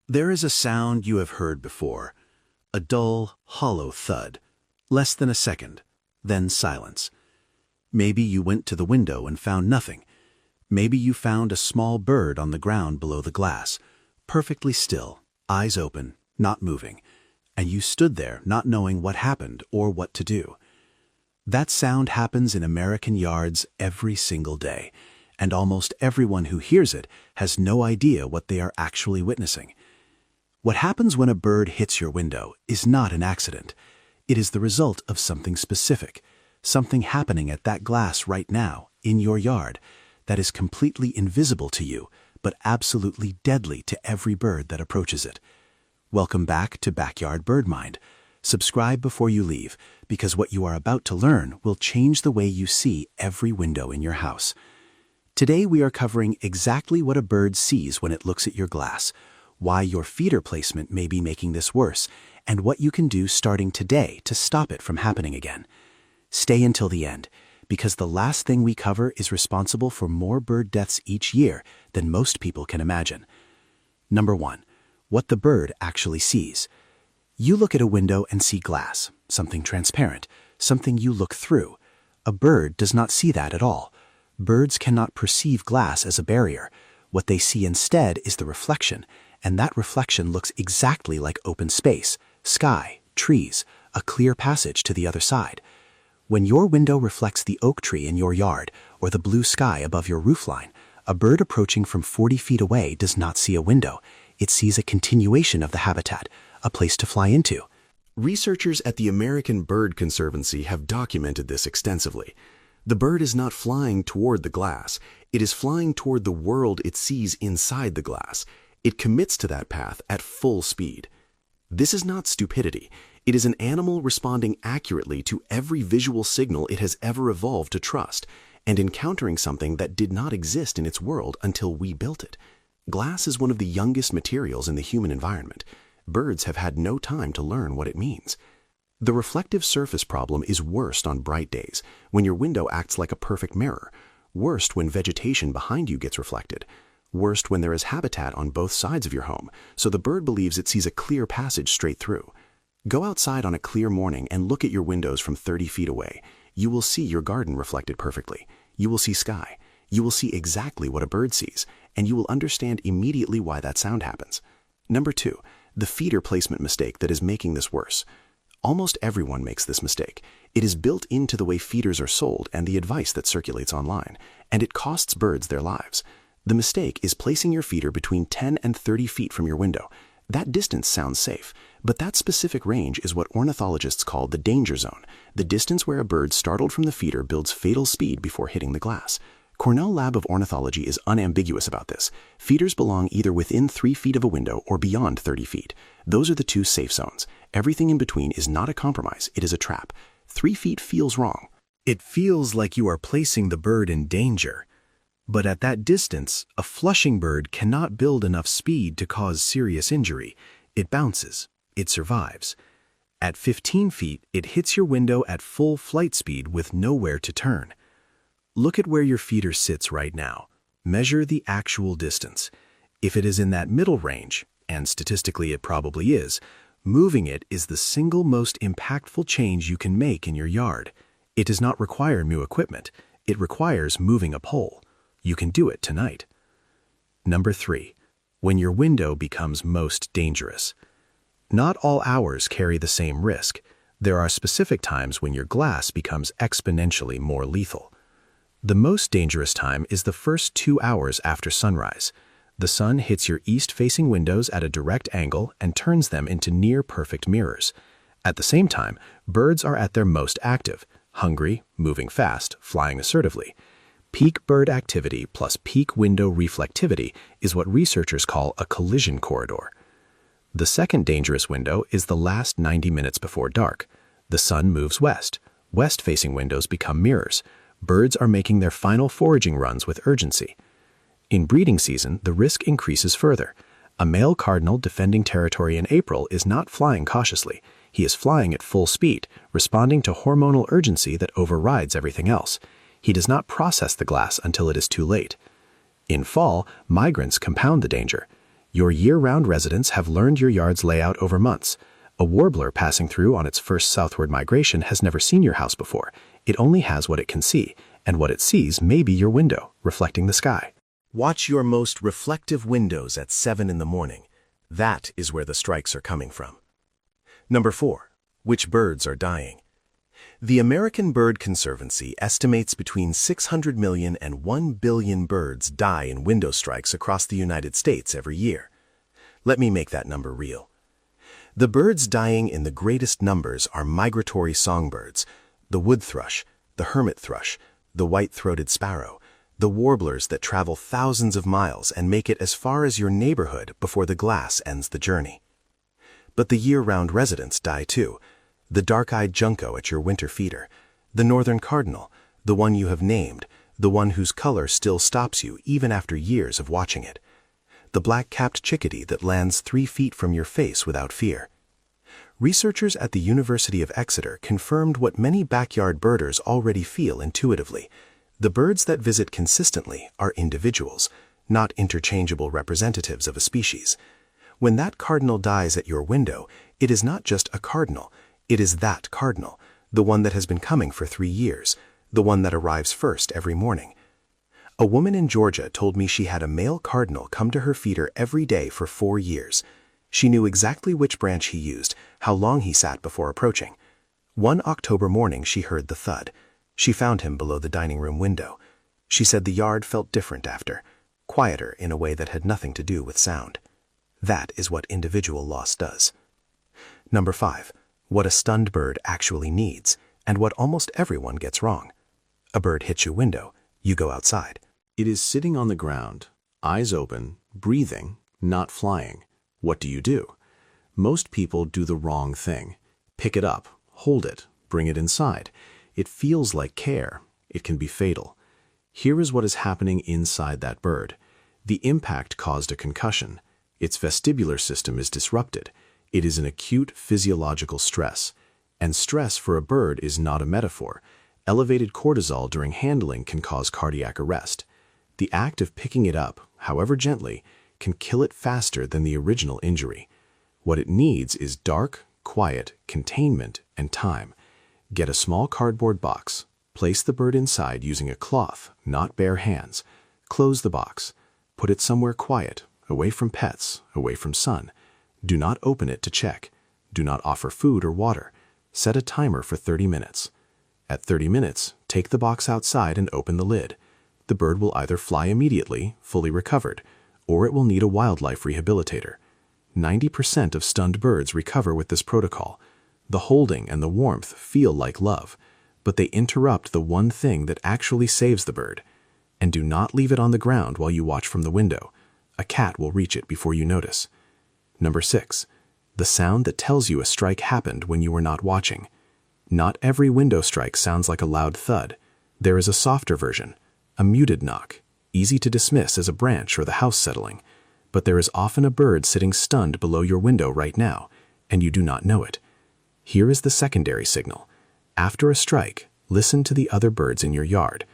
There is a sound you have heard before, a dull, hollow thud, less than a second, then silence. Maybe you went to the window and found nothing. Maybe you found a small bird on the ground below the glass, perfectly still, eyes open, not moving, and you stood there not knowing what happened or what to do. That sound happens in American yards every single day, and almost everyone who hears it has no idea what they are actually witnessing. What happens when a bird hits your window is not an accident. It is the result of something specific, something happening at that glass right now, in your yard, that is completely invisible to you, but absolutely deadly to every bird that approaches it. Welcome back to Backyard Bird Mind. Subscribe before you leave, because what you are about to learn will change the way you see every window in your house. Today we are covering exactly what a bird sees when it looks at your glass, why your feeder placement may be making this worse, and what you can do starting today to stop it from happening again. Stay until the end, because the last thing we cover is responsible for more bird deaths each year than most people can imagine. Number 1. What the bird actually sees. You look at a window and see glass, something transparent, something you look through. A bird does not see that at all. Birds cannot perceive glass as a barrier. What they see instead is the reflection, and that reflection looks exactly like open space, sky, trees, a clear passage to the other side. When your window reflects the oak tree in your yard or the blue sky above your roofline, a bird approaching from 40 feet away does not see a window. It sees a continuation of the habitat, a place to fly into. Researchers at the American Bird Conservancy have documented this extensively. The bird is not flying toward the glass. It is flying toward the world it sees inside the glass. It commits to that path at full speed. This is not stupidity. It is an animal responding accurately to every visual signal it has ever evolved to trust, and encountering something that did not exist in its world until we built it. Glass is one of the youngest materials in the human environment. Birds have had no time to learn what it means. The reflective surface problem is worst on bright days, when your window acts like a perfect mirror. Worst when vegetation behind you gets reflected. Worst when there is habitat on both sides of your home, so the bird believes it sees a clear passage straight through. Go outside on a clear morning and look at your windows from 30 feet away. You will see your garden reflected perfectly. You will see sky. You will see exactly what a bird sees, and you will understand immediately why that sound happens. Number 2, the feeder placement mistake that is making this worse. Almost everyone makes this mistake. It is built into the way feeders are sold and the advice that circulates online, and it costs birds their lives. The mistake is placing your feeder between 10 and 30 feet from your window. That distance sounds safe, but that specific range is what ornithologists call the danger zone, the distance where a bird startled from the feeder builds fatal speed before hitting the glass. Cornell Lab of Ornithology is unambiguous about this. Feeders belong either within 3 feet of a window or beyond 30 feet. Those are the two safe zones. Everything in between is not a compromise, it is a trap. 3 feet feels wrong. It feels like you are placing the bird in danger. But at that distance, a flushing bird cannot build enough speed to cause serious injury. It bounces. It survives. At 15 feet, it hits your window at full flight speed with nowhere to turn. Look at where your feeder sits right now. Measure the actual distance. If it is in that middle range, and statistically it probably is, moving it is the single most impactful change you can make in your yard. It does not require new equipment. It requires moving a pole. You can do it tonight. Number 3, when your window becomes most dangerous. Not all hours carry the same risk. There are specific times when your glass becomes exponentially more lethal. The most dangerous time is the first 2 hours after sunrise. The sun hits your east-facing windows at a direct angle and turns them into near-perfect mirrors. At the same time, birds are at their most active, hungry, moving fast, flying assertively. Peak bird activity plus peak window reflectivity is what researchers call a collision corridor. The second dangerous window is the last 90 minutes before dark. The sun moves west. West-facing windows become mirrors. Birds are making their final foraging runs with urgency. In breeding season, the risk increases further. A male cardinal defending territory in April is not flying cautiously. He is flying at full speed, responding to hormonal urgency that overrides everything else. He does not process the glass until it is too late. In fall, migrants compound the danger. Your year-round residents have learned your yard's layout over months. A warbler passing through on its first southward migration has never seen your house before. It only has what it can see, and what it sees may be your window, reflecting the sky. Watch your most reflective windows at 7 in the morning. That is where the strikes are coming from. Number 4. Which birds are dying? The American Bird Conservancy estimates between 600 million and 1 billion birds die in window strikes across the United States every year. Let me make that number real. The birds dying in the greatest numbers are migratory songbirds, the wood thrush, the hermit thrush, the white-throated sparrow, the warblers that travel thousands of miles and make it as far as your neighborhood before the glass ends the journey. But the year-round residents die too. The dark-eyed junco at your winter feeder, the northern cardinal, the one you have named, the one whose color still stops you even after years of watching it, the black-capped chickadee that lands 3 feet from your face without fear. Researchers at the University of Exeter confirmed what many backyard birders already feel intuitively. The birds that visit consistently are individuals, not interchangeable representatives of a species. When that cardinal dies at your window, it is not just a cardinal. It is that cardinal, the one that has been coming for 3 years, the one that arrives first every morning. A woman in Georgia told me she had a male cardinal come to her feeder every day for 4 years. She knew exactly which branch he used, how long he sat before approaching. One October morning she heard the thud. She found him below the dining room window. She said the yard felt different after, quieter in a way that had nothing to do with sound. That is what individual loss does. Number 5. What a stunned bird actually needs, and what almost everyone gets wrong. A bird hits your window, you go outside. It is sitting on the ground, eyes open, breathing, not flying. What do? Most people do the wrong thing. Pick it up, hold it, bring it inside. It feels like care. It can be fatal. Here is what is happening inside that bird. The impact caused a concussion. Its vestibular system is disrupted. It is an acute physiological stress. And stress for a bird is not a metaphor. Elevated cortisol during handling can cause cardiac arrest. The act of picking it up, however gently, can kill it faster than the original injury. What it needs is dark, quiet, containment, and time. Get a small cardboard box. Place the bird inside using a cloth, not bare hands. Close the box. Put it somewhere quiet, away from pets, away from sun. Do not open it to check. Do not offer food or water. Set a timer for 30 minutes. At 30 minutes, take the box outside and open the lid. The bird will either fly immediately, fully recovered, or it will need a wildlife rehabilitator. 90% of stunned birds recover with this protocol. The holding and the warmth feel like love, but they interrupt the one thing that actually saves the bird. And do not leave it on the ground while you watch from the window. A cat will reach it before you notice. Number 6. The sound that tells you a strike happened when you were not watching. Not every window strike sounds like a loud thud. There is a softer version, a muted knock, easy to dismiss as a branch or the house settling. But there is often a bird sitting stunned below your window right now, and you do not know it. Here is the secondary signal. After a strike, listen to the other birds in your yard.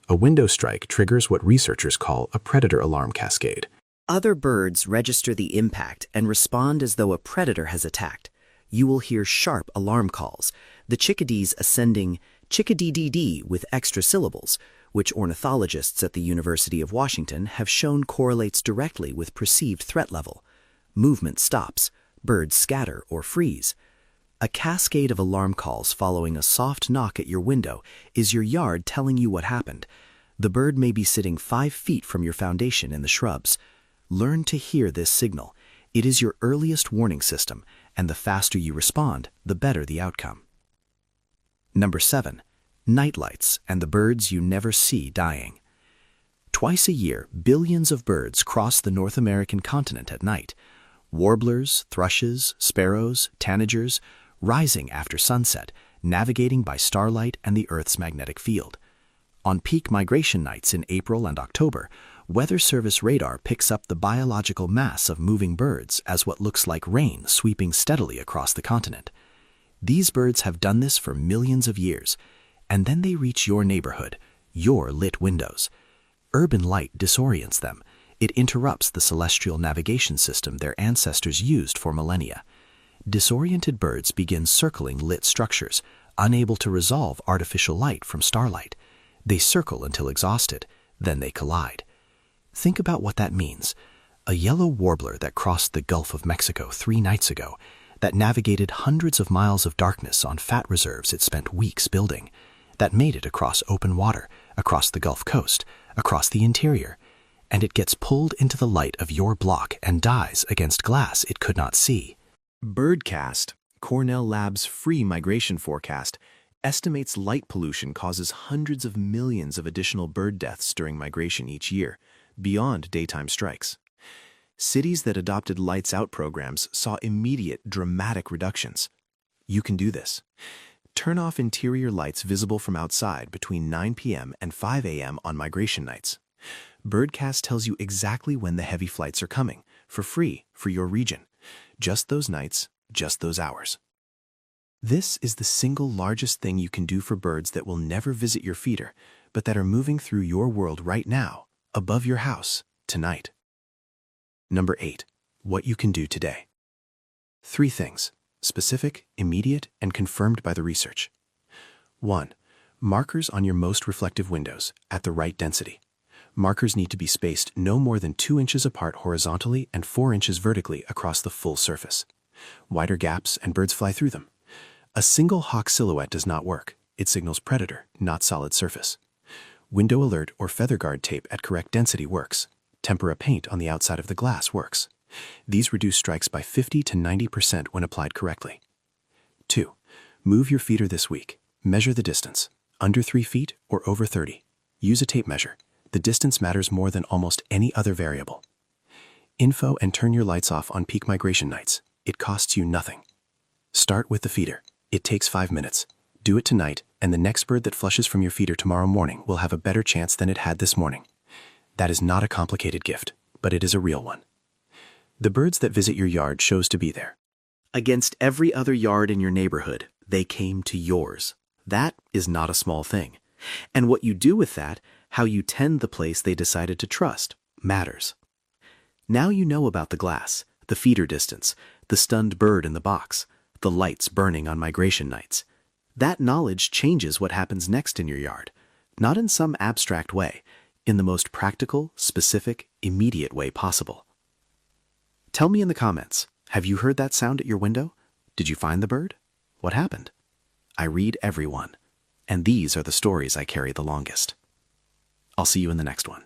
A window strike triggers what researchers call a predator alarm cascade. Other birds register the impact and respond as though a predator has attacked. You will hear sharp alarm calls, the chickadees ascending chickadee-dee-dee with extra syllables, which ornithologists at the University of Washington have shown correlates directly with perceived threat level. Movement stops, birds scatter or freeze. A cascade of alarm calls following a soft knock at your window is your yard telling you what happened. The bird may be sitting 5 feet from your foundation in the shrubs. Learn to hear this signal. It is your earliest warning system, and the faster you respond, the better the outcome. Number 7. Nightlights and the birds you never see dying. Twice a year, billions of birds cross the North American continent at night. Warblers, thrushes, sparrows, tanagers, rising after sunset, navigating by starlight and the Earth's magnetic field. On peak migration nights in April and October, Weather Service radar picks up the biological mass of moving birds as what looks like rain sweeping steadily across the continent. These birds have done this for millions of years, and then they reach your neighborhood, your lit windows. Urban light disorients them. It interrupts the celestial navigation system their ancestors used for millennia. Disoriented birds begin circling lit structures, unable to resolve artificial light from starlight. They circle until exhausted, then they collide. Think about what that means. A yellow warbler that crossed the Gulf of Mexico 3 nights ago, that navigated hundreds of miles of darkness on fat reserves it spent weeks building, that made it across open water, across the Gulf Coast, across the interior, and it gets pulled into the light of your block and dies against glass it could not see. Birdcast, Cornell Lab's free migration forecast, estimates light pollution causes hundreds of millions of additional bird deaths during migration each year, beyond daytime strikes. Cities that adopted lights out programs saw immediate, dramatic reductions. You can do this. Turn off interior lights visible from outside between 9 p.m. and 5 a.m. on migration nights. Birdcast tells you exactly when the heavy flights are coming, for free, for your region. Just those nights, just those hours. This is the single largest thing you can do for birds that will never visit your feeder, but that are moving through your world right now, above your house, tonight. Number 8. What you can do today. 3 things, specific, immediate, and confirmed by the research. 1. Markers on your most reflective windows, at the right density. Markers need to be spaced no more than 2 inches apart horizontally and 4 inches vertically across the full surface. Wider gaps and birds fly through them. A single hawk silhouette does not work. It signals predator, not solid surface. Window alert or feather guard tape at correct density works. Tempera paint on the outside of the glass works. These reduce strikes by 50 to 90% when applied correctly. 2. Move your feeder this week. Measure the distance, under 3 feet or over 30. Use a tape measure. The distance matters more than almost any other variable. Info and turn your lights off on peak migration nights. It costs you nothing. Start with the feeder. It takes 5 minutes. Do it tonight, and the next bird that flushes from your feeder tomorrow morning will have a better chance than it had this morning. That is not a complicated gift, but it is a real one. The birds that visit your yard chose to be there. Against every other yard in your neighborhood, they came to yours. That is not a small thing. And what you do with that, how you tend the place they decided to trust, matters. Now you know about the glass, the feeder distance, the stunned bird in the box, the lights burning on migration nights. That knowledge changes what happens next in your yard, not in some abstract way, in the most practical, specific, immediate way possible. Tell me in the comments, have you heard that sound at your window? Did you find the bird? What happened? I read every one, and these are the stories I carry the longest. I'll see you in the next one.